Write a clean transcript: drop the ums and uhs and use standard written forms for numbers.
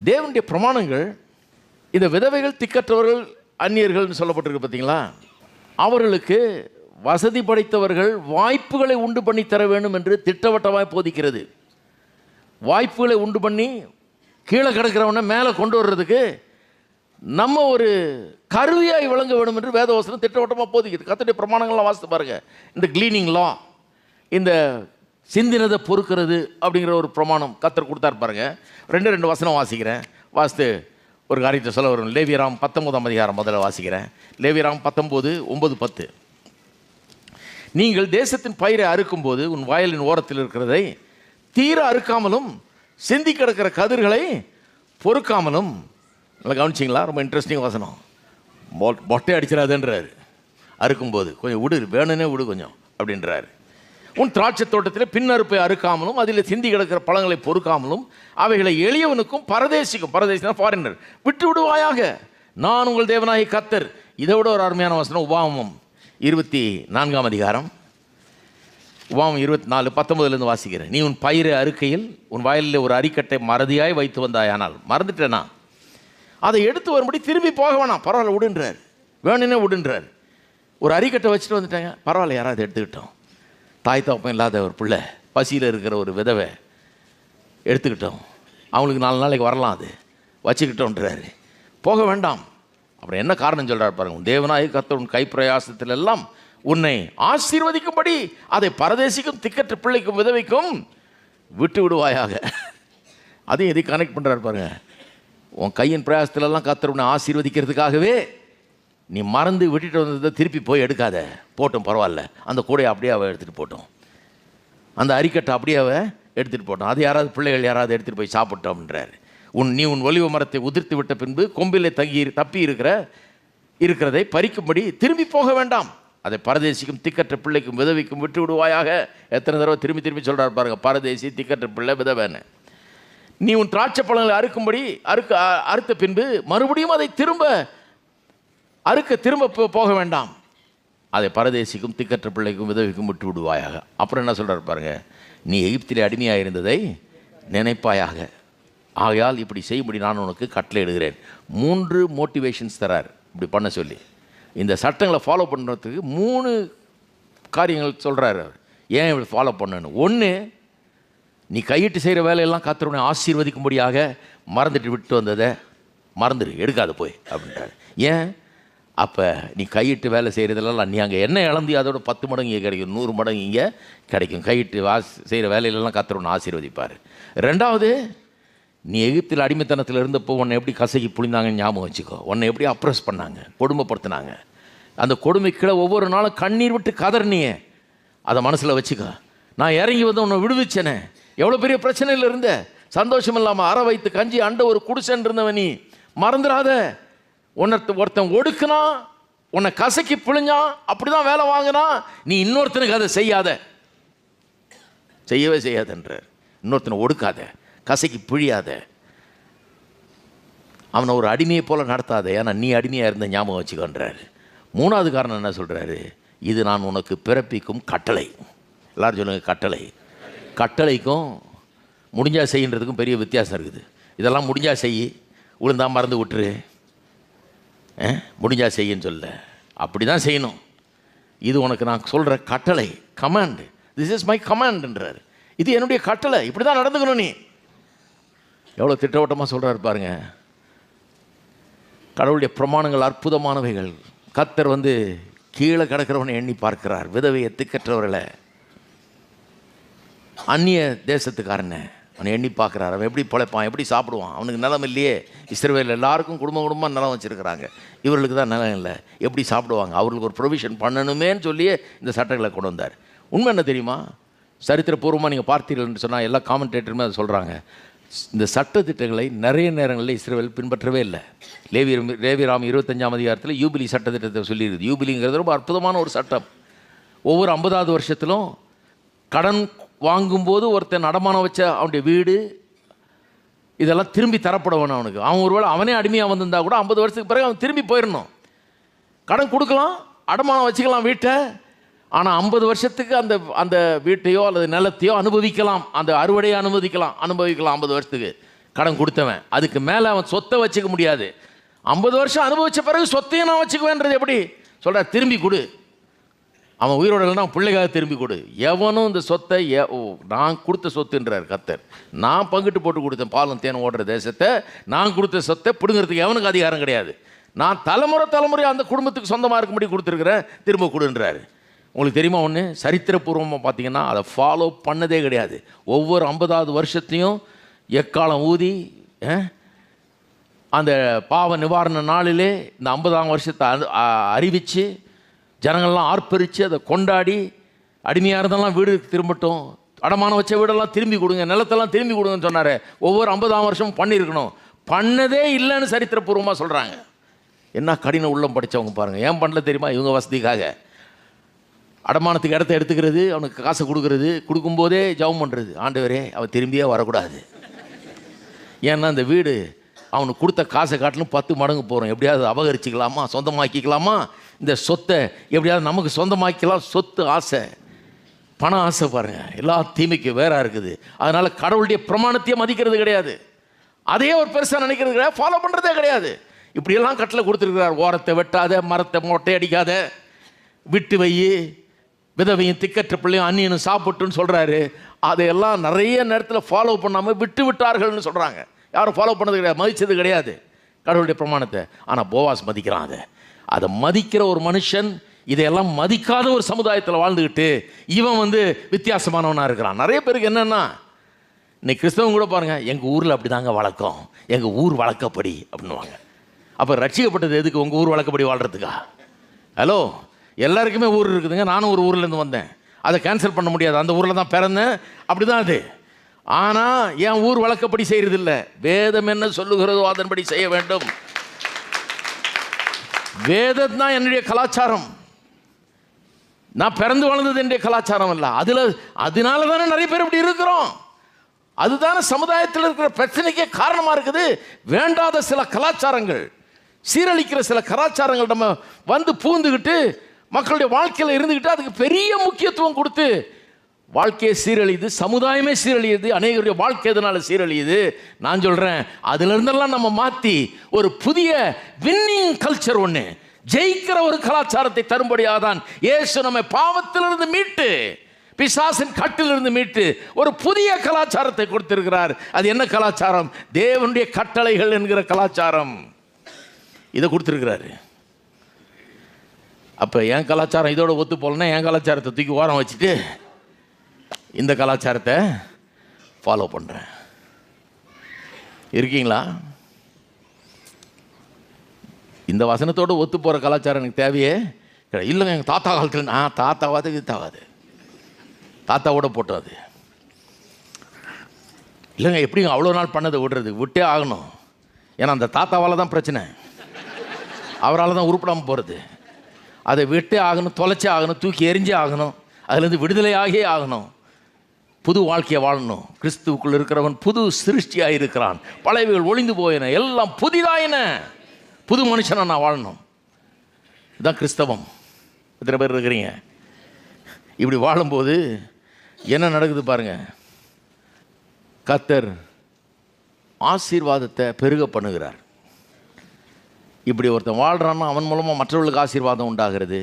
தேவனுடைய பிரமாணங்கள் இந்த விதவைகள், திக்கற்றவர்கள், அந்நியர்கள்னு சொல்லப்பட்டிருக்கு பார்த்தீங்களா, அவர்களுக்கு வசதி படைத்தவர்கள் வாய்ப்புகளை உண்டு பண்ணி தர வேண்டும் என்று திட்டவட்டமாய் போதிக்கிறது. வாய்ப்புகளை உண்டு பண்ணி கீழே கிடக்கிறவனை மேலே கொண்டு வர்றதுக்கு நம்ம ஒரு கருவியாய் விளங்க வேண்டும் என்று வேதவசனம் திட்டவட்டமாக போதிக்குது. கர்த்தருடைய பிரமாணங்கள்லாம் வாசித்து பாருங்கள். இந்த கிளீனிங் லா, இந்த சிந்தினதை பொறுக்கிறது அப்படிங்கிற ஒரு பிரமாணம் கர்த்தர் கொடுத்தாரு பாருங்க. ரெண்டு வசனம் வாசிக்கிறேன். வாசித்து ஒரு காரியத்தை சொல்ல வரும். லேவியராம் 19ஆம் அதிகாரம் முதல்ல வாசிக்கிறேன். லேவியராம் 19:9-10. நீங்கள் தேசத்தின் பயிரை அறுக்கும்போது உன் வயலின் ஓரத்தில் இருக்கிறதை தீர அறுக்காமலும் சிந்தி கிடக்கிற கதிர்களை பொறுக்காமலும். நல்லா கவனிச்சிங்களா? ரொம்ப இன்ட்ரெஸ்டிங் வசனம். மொட்டை அடிச்சிடாதுன்றாரு. அறுக்கும்போது கொஞ்சம் விடு, வேணுன்னே விடு கொஞ்சம் அப்படின்றாரு. உன் திராட்சை தோட்டத்தில் பின்னறுப்பை அறுக்காமலும் அதில் சிந்தி கிடக்கிற பழங்களை பொறுக்காமலும் அவைகளை எளியவனுக்கும் பரதேசிக்கும், பரதேசினா ஃபாரினர், விட்டு விடுவாயாக. நான் உங்கள் தேவனாகி கர்த்தர். இதை விட ஒரு அருமையான வசனம் உபாகமம் 24ஆம் அதிகாரம், உபாகமம் 24:19 வாசிக்கிறேன். நீ உன் பயிரை அறுக்கையில் உன் வயலில் ஒரு அரிக்கட்டை மறதியாய் வைத்து வந்தாயானால், மறந்துட்டேனா அதை எடுத்து வரும்படி திரும்பி போக வேணாம், பரவாயில்ல விடுன்றார், வேணுன்னே விடுன்றார். ஒரு அரிக்கட்டை வச்சுட்டு வந்துட்டாங்க, பரவாயில்ல யாராவது எடுத்துக்கிட்டோம். தாய் தகப்பன் இல்லாத ஒரு பிள்ளை, பசியில் இருக்கிற ஒரு விதவை எடுத்துக்கிட்டோம், அவங்களுக்கு 4 நாளைக்கு வரலாம், அது வச்சுக்கிட்டோன்றாரு. போக வேண்டாம். அப்புறம் என்ன காரணம் சொல்கிறார் பாருங்க. உன் தேவனாய் கர்த்தர் உன் கைப்பிரயாசத்தில் எல்லாம் உன்னை ஆசீர்வதிக்கும்படி அதை பரதேசிக்கும் திக்கற்ற பிள்ளைக்கும் விதவைக்கும் விட்டு விடுவாயாக. அதையும் எதை கனெக்ட் பண்ணுறாரு பாருங்க. உன் கையின் பிரயாசத்திலெல்லாம் கர்த்தர் உன்னை ஆசீர்வதிக்கிறதுக்காகவே நீ மறந்து விட்டுட்டு வந்ததை திருப்பி போய் எடுக்காத, போட்டோம் பரவாயில்ல, அந்த கூடையை அப்படியே அவள் எடுத்துகிட்டு போட்டோம், அந்த அரிக்கட்டை அப்படியே அவள் எடுத்துகிட்டு போட்டோம், அது யாராவது பிள்ளைகள் யாராவது எடுத்துகிட்டு போய் சாப்பிட்டோம்ன்றார். நீ உன் ஒலிவ மரத்தை உதிர்த்து விட்ட பின்பு கொம்பிலே தப்பி இருக்கிறதை பறிக்கும்படி திரும்பி போக வேண்டாம், அதை பரதேசிக்கும் திக்கற்ற பிள்ளைக்கும் விதவிக்கும் விட்டு விடுவாயாக. எத்தனை தடவை திரும்பி சொல்கிறார் பாருங்க, பரதேசி, திக்கற்ற பிள்ளை, விதவைன்னு. நீ உன் திராட்சை பழங்களை அறுக்கும்படி அறுத்த பின்பு மறுபடியும் அதை திரும்ப போக வேண்டாம், அதை பரதேசிக்கும் திக்கற்ற பிள்ளைக்கும் விதவிக்கும் விட்டு விடுவாயாக. அப்புறம் என்ன சொல்கிறார் பாருங்க, நீ எகிப்திலே அடிமையாக இருந்ததை நினைப்பாயாக, ஆகையால் இப்படி செய்யும்படி நான் உனக்கு கட்டளை இடுகிறேன். 3 மோட்டிவேஷன்ஸ் தரார் இப்படி பண்ண சொல்லி. இந்த சட்டங்களை ஃபாலோ பண்ணுறதுக்கு 3 காரியங்கள் சொல்கிறார் அவர், ஏன் இப்படி ஃபாலோ பண்ணணும். 1, நீ கையிட்டு செய்கிற வேலையெல்லாம் கர்த்தருடைய ஆசீர்வதிக்கும்படியாக மறந்துட்டு விட்டு வந்ததை மறந்துடு, எடுக்காத போய் அப்படின்றார். ஏன்? அப்போ நீ கையிட்டு வேலை செய்கிறதுலாம் நீ அங்கே என்ன இழந்தி அதோட 10 மடங்கு இங்கே கிடைக்கும், 100 மடங்கு இங்கே கிடைக்கும். கையிட்டு செய்கிற வேலையிலலாம் கர்த்தர் ஆசீர்வதிப்பார். 2வது, நீ எகிப்தில் அடிமைத்தனத்தில் இருந்தப்போ உன்னை எப்படி கசக்கி புழிந்தாங்கன்னு ஞாபகம் வச்சுக்கோ. உன்னை எப்படி அப்ரெஸ் பண்ணாங்க, கொடுமைப்படுத்தினாங்க. அந்த கொடுமைக்குள்ள ஒவ்வொரு நாளும் கண்ணீர் விட்டு கதறினியே, அதை மனசில் வச்சுக்கோ. நான் இறங்கி வந்து உன்னை விடுவிச்சேனே, எவ்வளோ பெரிய பிரச்சனையில் இருந்த, சந்தோஷம் இல்லாமல் அற வைத்து கஞ்சி அண்ட ஒரு குடிசன் இருந்தவன், நீ மறந்துடாத. ஒருத்தன் ஒடுக்குனா, உன்னை கசக்கி பிழிஞ்சான், அப்படி தான் வேலை வாங்கினா, நீ இன்னொருத்தனுக்கு அதை செய்யவே செய்யாதன்றார். இன்னொருத்தனை ஒடுக்காத, கசக்கி பிழியாத, அவனை ஒரு அடிமையை போல் நடத்தாத, ஏன்னா நீ அடிமையாக இருந்த ஞாபகம் வச்சுக்கோன்றார். 3வது காரணம் என்ன சொல்கிறாரு, இது நான் உனக்கு பிறப்பிக்கும் கட்டளை. எல்லாரும் சொல்லுங்க, கட்டளை. கட்டளைக்கும் முடிஞ்சா செய்யுன்றதுக்கும் பெரிய வித்தியாசம் இருக்குது. இதெல்லாம் முடிஞ்சா செய், விழுந்தா மறந்து விட்டுரு, முடிஞ்சா செய்யின்னு சொல்ல, அப்படி தான் செய்யணும். இது உனக்கு நான் சொல்கிற கட்டளை, கமாண்ட். திஸ் இஸ் மை கமாண்ட்ன்றார். இது என்னுடைய கட்டளை, இப்படி தான் நடந்துக்கணும். நீ எவ்வளோ திட்டவட்டமாக சொல்கிறாரு பாருங்க. கடவுளுடைய பிரமாணங்கள் அற்புதமானவைகள். கர்த்தர் கீழே கிடக்கிறவனை எண்ணி பார்க்கிறார், விதவையை, திக்கற்றவர்களை, அந்நிய தேசத்துக்காரனை அவனை எண்ணி பார்க்குறார். அவன் எப்படி பிழைப்பான், எப்படி சாப்பிடுவான், அவனுக்கு நிலம் இல்லையே. இஸ்ரவேல் எல்லாருக்கும் குடும்பமாக நிலம் வச்சுருக்கிறாங்க, இவர்களுக்கு தான் நிலம் இல்லை, எப்படி சாப்பிடுவாங்க, அவர்களுக்கு ஒரு ப்ரொவிஷன் பண்ணணுமேன்னு சொல்லியே இந்த சட்டங்களை கொண்டு வந்தார். உண்மை என்ன தெரியுமா? சரித்திரபூர்வமாக நீங்கள் பார்த்தீர்கள்னு சொன்னால் எல்லா காமெண்டேட்டருமே அதை சொல்கிறாங்க. இந்த சட்டத்திட்டங்களை நிறைய நேரங்களில் இஸ்ரவேல் பின்பற்றவே இல்லை. லேவியராம் 25ஆம் அதிகாரத்தில் யூபிலி சட்டத்திட்டத்தை சொல்லியிருக்குது. யூபிலிங்கிறது ரொம்ப அற்புதமான ஒரு சட்டம். ஒவ்வொரு 50வது வருஷத்திலும் கடன் வாங்கும்போது ஒருத்தன் அடமானம் வச்ச அவனுடைய வீடு இதெல்லாம் திரும்பி தரப்படணும் அவனுக்கு. அவன் ஒருவேளை அவனே அடிமையாக வந்திருந்தா கூட 50 வருஷத்துக்கு பிறகு அவன் திரும்பி போயிடணும். கடன் கொடுக்கலாம், அடமானம் வச்சுக்கலாம் வீட்டை, ஆனால் 50 வருஷத்துக்கு அந்த வீட்டையோ அல்லது நிலத்தையோ அனுபவிக்கலாம், அந்த அறுவடையை அனுபவிக்கலாம் 50 வருஷத்துக்கு. கடன் கொடுத்தவன். அதுக்கு மேலே அவன் சொத்தை வச்சுக்க முடியாது. 50 வருஷம் அனுபவித்த பிறகு சொத்தையும் நான் வச்சுக்குவேன்றது எப்படி சொல்கிறார்? திரும்பி கொடு. அவன் உயிரோட இல்லைன்னா பிள்ளைக்காக திரும்பி கொடு. எவனும் இந்த சொத்தை நான் கொடுத்த சொத்துன்றார் கர்த்தர். நான் பங்கிட்டு போட்டு கொடுத்தேன் பாலும் தேன் ஓடுற தேசத்தை. நான் கொடுத்த சொத்தை பிடுங்கிறதுக்கு எவனுக்கு அதிகாரம் கிடையாது. நான் தலைமுறை அந்த குடும்பத்துக்கு சொந்தமாக இருக்கும்படி கொடுத்துருக்குறேன், திரும்ப கொடுன்றாரு. உங்களுக்கு தெரியுமா ஒன்று, சரித்திரபூர்வமாக பார்த்தீங்கன்னா அதை ஃபாலோ பண்ணதே கிடையாது. ஒவ்வொரு 50வது வருஷத்தையும் எக்காலம் ஊதி அந்த பாவ நிவாரண நாளிலே இந்த 50ஆம் வருஷத்தை அறிவித்து ஜனங்கள்லாம் ஆர்ப்பரித்து அதை கொண்டாடி, அடிமையாக இருந்தெல்லாம் வீடு திரும்பட்டும், அடமானம் வச்ச வீடெல்லாம் திரும்பி கொடுங்க, நிலத்தெல்லாம் திரும்பி கொடுங்கன்னு சொன்னார். ஒவ்வொரு 50ஆம் வருஷமும் பண்ணியிருக்கணும். பண்ணதே இல்லைன்னு சரித்திரபூர்வமாக சொல்கிறாங்க. என்ன கடின உள்ளம் படித்தவங்க பாருங்கள். ஏன் பண்ணல தெரியுமா? இவங்க வசதிக்காக. அடமானத்துக்கு இடத்த எடுத்துக்கிறது, அவனுக்கு காசை கொடுக்கறது, கொடுக்கும்போதே ஜெபம் பண்ணுறது, ஆண்டவரே அவன் திரும்பியே வரக்கூடாது. ஏன்னா அந்த வீடு அவனுக்கு கொடுத்த காசை காட்டிலும் 10 மடங்கு போகிறோம். எப்படியாவது அபகரிச்சிக்கலாமா, சொந்தமாக்கிக்கலாமா, இந்த சொத்தை எப்படியாவது நமக்கு சொந்தமாக்கிக்கலாம். சொத்து ஆசை, பண ஆசை பாருங்கள், எல்லா தீமைக்கு வேறாக இருக்குது. அதனால் கடவுளுடைய பிரமாணத்தையே மதிக்கிறது கிடையாது. அதையே ஒரு பெருசாக நினைக்கிறது கிடையாது, ஃபாலோ பண்ணுறதே கிடையாது. இப்படியெல்லாம் கட்டில் கொடுத்துருக்கிறார். ஓரத்தை வெட்டாத, மரத்தை மொட்டை அடிக்காத, விட்டு வை, விதவையும் திக்கற்ற பிள்ளையும் அந்நியனும் சாப்பிட்டுன்னு சொல்கிறாரு. அதையெல்லாம் நிறைய நேரத்தில் ஃபாலோ பண்ணாமல் விட்டு விட்டார்கள்னு சொல்கிறாங்க. யாரும் ஃபாலோ பண்ணது கிடையாது, மதித்தது கிடையாது கடவுளுடைய பிரமாணத்தை. ஆனால் போவாஸ் மதிக்கிறான். அதை மதிக்கிற ஒரு மனுஷன் இதையெல்லாம் மதிக்காத ஒரு சமுதாயத்தில் வாழ்ந்துக்கிட்டு இவன் வித்தியாசமானவனாக இருக்கிறான். நிறைய பேருக்கு என்னென்னா, இன்னைக்கு கிறிஸ்தவங்க கூட பாருங்கள், எங்கள் ஊரில் அப்படி தாங்க வழக்கம், எங்கள் ஊர் வழக்கப்படி அப்படின்வாங்க. அப்போ ரட்சிக்கப்பட்டது எதுக்கு? உங்கள் ஊர் வழக்கப்படி வாழ்கிறதுக்கா? ஹலோ, எல்லாருக்குமே ஊர் இருக்குதுங்க. நானும் ஒரு ஊர்லேருந்து வந்தேன், அதை கேன்சல் பண்ண முடியாது. அந்த ஊரில் தான் பிறந்தேன், அப்படி தான் அது. ஆனால் என் ஊர் வழக்கப்படி செய்கிறதில்ல. வேதம் என்ன சொல்லுகிறதோ அதன்படி செய்ய வேண்டும். வேதம் தான் என்னுடைய கலாச்சாரம். நான் பிறந்து வளர்ந்தது என்னுடைய கலாச்சாரம் இல்லை. அதனால தானே நிறைய பேர் இப்படி இருக்கிறோம். அதுதானே சமுதாயத்தில் இருக்கிற பிரச்சனைக்கே காரணமாக இருக்குது. வேண்டாத சில கலாச்சாரங்கள், சீரழிக்கிற சில கலாச்சாரங்கள் நம்ம பூந்துக்கிட்டு மக்களுடைய வாழ்க்கையில் இருந்துக்கிட்டு அதுக்கு பெரிய முக்கியத்துவம் கொடுத்து வாழ்க்கையை சீரழியுது, சமுதாயமே சீரழியுது, அநேகருடைய வாழ்க்கை எதனால சீரழியுது. நான் சொல்கிறேன், அதிலிருந்தெல்லாம் நம்ம மாற்றி ஒரு புதிய வின்னிங் கல்ச்சர், ஒன்று ஜெயிக்கிற ஒரு கலாச்சாரத்தை தரும்படியாக தான் இயேசு நம்மை பாவத்திலிருந்து மீட்டு, பிசாசின் கட்டிலிருந்து மீட்டு ஒரு புதிய கலாச்சாரத்தை கொடுத்திருக்கிறார். அது என்ன கலாச்சாரம்? தேவனுடைய கட்டளைகள் என்கிற கலாச்சாரம். இதை கொடுத்துருக்கிறாரு. அப்போ என் கலாச்சாரம் இதோட ஒத்து போகலன்னா என் கலாச்சாரத்தை தூக்கி ஓரம் வச்சுட்டு இந்த கலாச்சாரத்தை ஃபாலோ பண்ணுறேன். இருக்கீங்களா? இந்த வசனத்தோடு ஒத்து போகிற கலாச்சாரம் எனக்கு தேவையே இல்லைங்க. எங்கள் தாத்தா காலத்தில் தாத்தாவாது இது தாவாது, தாத்தாவோட போட்டோம் அது இல்லைங்க. எப்படிங்க அவ்வளோ நாள் பண்ணதை விட்டே ஆகணும். ஏன்னா அந்த தாத்தாவால் தான் பிரச்சனை, அவரால் தான் உருப்படாமல் போகிறது. அதை விட்டே ஆகணும், தொலைச்சே ஆகணும், தூக்கி எரிஞ்சே ஆகணும், அதுலேருந்து விடுதலை ஆகியே ஆகணும். புது வாழ்க்கையை வாழணும். கிறிஸ்துவுக்குள் இருக்கிறவன் புது சிருஷ்டியாக இருக்கிறான், பழையவைகள் ஒளிந்து போயின, எல்லாம் புதிதாயின. புது மனுஷனை நான் வாழணும். இதுதான் கிறிஸ்தவம். எத்தனை பேர் இருக்கிறீங்க? இப்படி வாழும்போது என்ன நடக்குது பாருங்க. கர்த்தர் ஆசீர்வாதத்தை பெருக பண்ணுகிறார். இப்படி ஒருத்தன் வாழ்கிறான்னா அவன் மூலமாக மற்றவர்களுக்கு ஆசீர்வாதம் உண்டாகிறது.